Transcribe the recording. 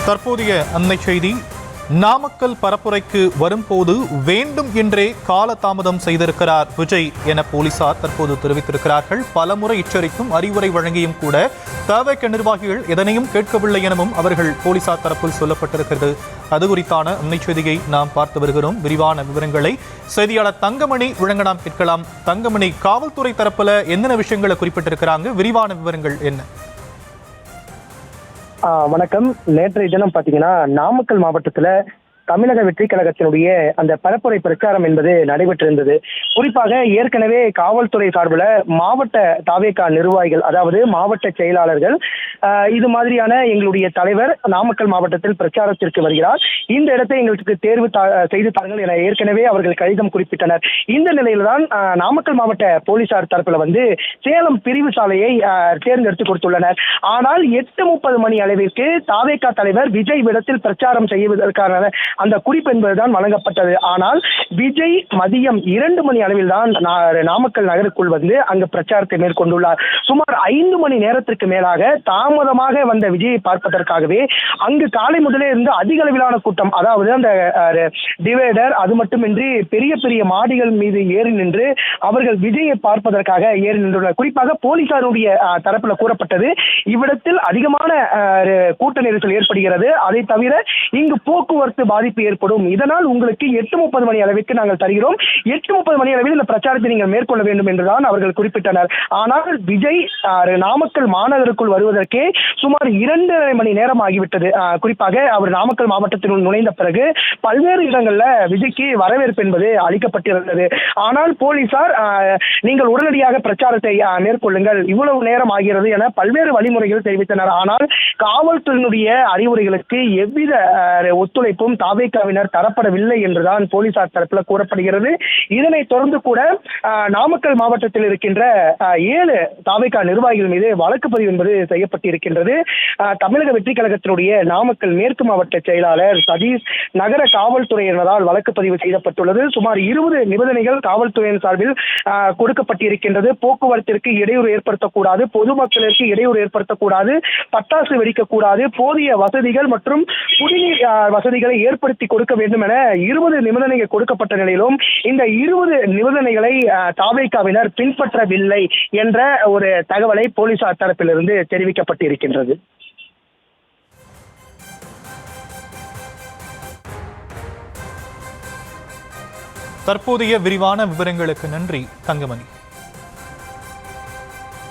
தற்போதைய அண்மை செய்தி. நாமக்கல் பரப்புரைக்கு வரும்போது வேண்டும் என்றே காலதாமதம் செய்திருக்கிறார் விஜய் என போலீசார் தற்போது தெரிவித்திருக்கிறார்கள். பலமுறை எச்சரித்தும் அறிவுரை வழங்கியும் கூட தவிக நிர்வாகிகள் எதனையும் கேட்கவில்லை எனவும் அவர்கள் போலீசார் தரப்பில் சொல்லப்பட்டிருக்கிறது. அது குறித்தான அண்மை செய்தியை நாம் பார்த்து வருகிறோம். விரிவான விவரங்களை செய்தியாளர் தங்கமணி வழங்க நாம் கேட்கலாம். தங்கமணி, காவல்துறை தரப்புல என்னென்ன விஷயங்களை குறிப்பிட்டிருக்கிறாங்க? விரிவான விவரங்கள் என்ன? வணக்கம். நேற்றைய தினம் பாத்தீங்கன்னா நாமக்கல் மாவட்டத்துல தமிழக வெற்றி கழகத்தினுடைய அந்த பரப்புரை பிரச்சாரம் என்பது நடைபெற்றிருந்தது. குறிப்பாக ஏற்கனவே காவல்துறை சார்பில் மாவட்ட தவிக நிர்வாகிகள், அதாவது மாவட்ட செயலாளர்கள், இது மாதிரியான எங்களுடைய தலைவர் நாமக்கல் மாவட்டத்தில் பிரச்சாரத்திற்கு வருகிறார், இந்த இடத்தை எங்களுக்கு தேர்வு செய்து தாருங்கள் என ஏற்கனவே அவர்கள் கடிதம் குறிப்பிட்டனர். இந்த நிலையில்தான் நாமக்கல் மாவட்ட போலீசார் தரப்புல சேலம் பிரிவு சாலையை தேர்ந்தெடுத்து கொடுத்துள்ளனர். ஆனால் 8:30 மணி அளவிற்கு தவிக தலைவர் விஜய் விடத்தில் பிரச்சாரம் செய்வதற்கான அந்த குறிப்பு என்பதுதான் வழங்கப்பட்டது. ஆனால் விஜய் மதியம் 2 மணி அளவில் தான் நாமக்கல் நகருக்குள் அங்கு பிரச்சாரத்தை மேற்கொண்டுள்ளார். சுமார் 5 மணி நேரத்திற்கு மேலாக தாமதமாக வந்த விஜயை பார்ப்பதற்காகவே அங்கு காலை முதலே இருந்து அதிக அளவிலான கூட்டம், அதாவது அந்த டிவைடர், அது மட்டுமின்றி பெரிய பெரிய மாடிகள் மீது ஏறி நின்று அவர்கள் விஜயை பார்ப்பதற்காக ஏறி நின்றுள்ளனர். குறிப்பாக போலீசாருடைய தரப்புல கூறப்பட்டது, இவ்விடத்தில் அதிகமான கூட்ட நெரிசல் ஏற்படுகிறது, அதை தவிர இங்கு போக்குவரத்து பாதிப்பு ஏற்படும், இதனால் உங்களுக்கு 8:30 மணி அளவிற்கு நாங்கள் தருகிறோம், 8:30 மணி அளவில் இந்த பிரச்சாரத்தை நீங்கள் மேற்கொள்ள வேண்டும் என்றுதான் அவர்கள் குறிப்பிட்டனர். ஆனால் விஜய் நாமக்கல் மாநகருக்குள் வருவதற்கே சுமார் 2.5 மணி நேரம் ஆகிவிட்டது. குறிப்பாக அவர் நாமக்கல் மாவட்டத்தில் நுழைந்த பிறகு பல்வேறு இடங்கள்ல விஜய்க்கு வரவேற்பு என்பது அளிக்கப்பட்டிருந்தது. ஆனால் போலீசார் நீங்கள் உடனடியாக பிரச்சாரத்தை மேற்கொள்ளுங்கள், இவ்வளவு நேரம் ஆகிறது என பல்வேறு வழிமுறைகள் தெரிவித்தனர். ஆனால் காவல்துறையினுடைய அறிவுரைகளுக்கு எவ்வித ஒத்துழைப்பும் தவிகவினர் தரப்படவில்லை என்றுதான் போலீசார் தரப்பில் கூறப்படுகிறது. இதனை தொடர்ந்து கூட நாமக்கல் மாவட்டத்தில் இருக்கின்ற 7 தவிக நிர்வாகிகள் மீது வழக்கு பதிவு என்பது செய்யப்பட்டிருக்கின்றது. தமிழக வெற்றி கழகத்தினுடைய நாமக்கல் மேற்கு மாவட்ட செயலாளர் சதீஷ், நகர காவல்துறையினரால் வழக்கு பதிவு செய்யப்பட்டுள்ளது. சுமார் 20 நிபந்தனைகள் காவல்துறையின் சார்பில் கொடுக்கப்பட்டிருக்கின்றது. போக்குவரத்திற்கு இடையூறு ஏற்படுத்தக்கூடாது, பொதுமக்களுக்கு இடையூறு ஏற்படுத்தக்கூடாது, பட்டாசு வெடிக்கக்கூடாது, போதிய வசதிகள் மற்றும் குடிநீர் வசதிகளை ஏற்படுத்தி கொடுக்க வேண்டும் என 20 நிபந்தனைகள் கொடுக்கப்பட்ட நிலையிலும் இந்த 20 நிபந்தனைகளை தவிகவினர் பின்பற்றவில்லை என்ற ஒரு தகவலை போலீசார் தரப்பிலிருந்து தெரிவிக்கப்பட்டிருக்கின்றது. தற்போதைய விரிவான விவரங்களுக்கு நன்றி தங்கமணி.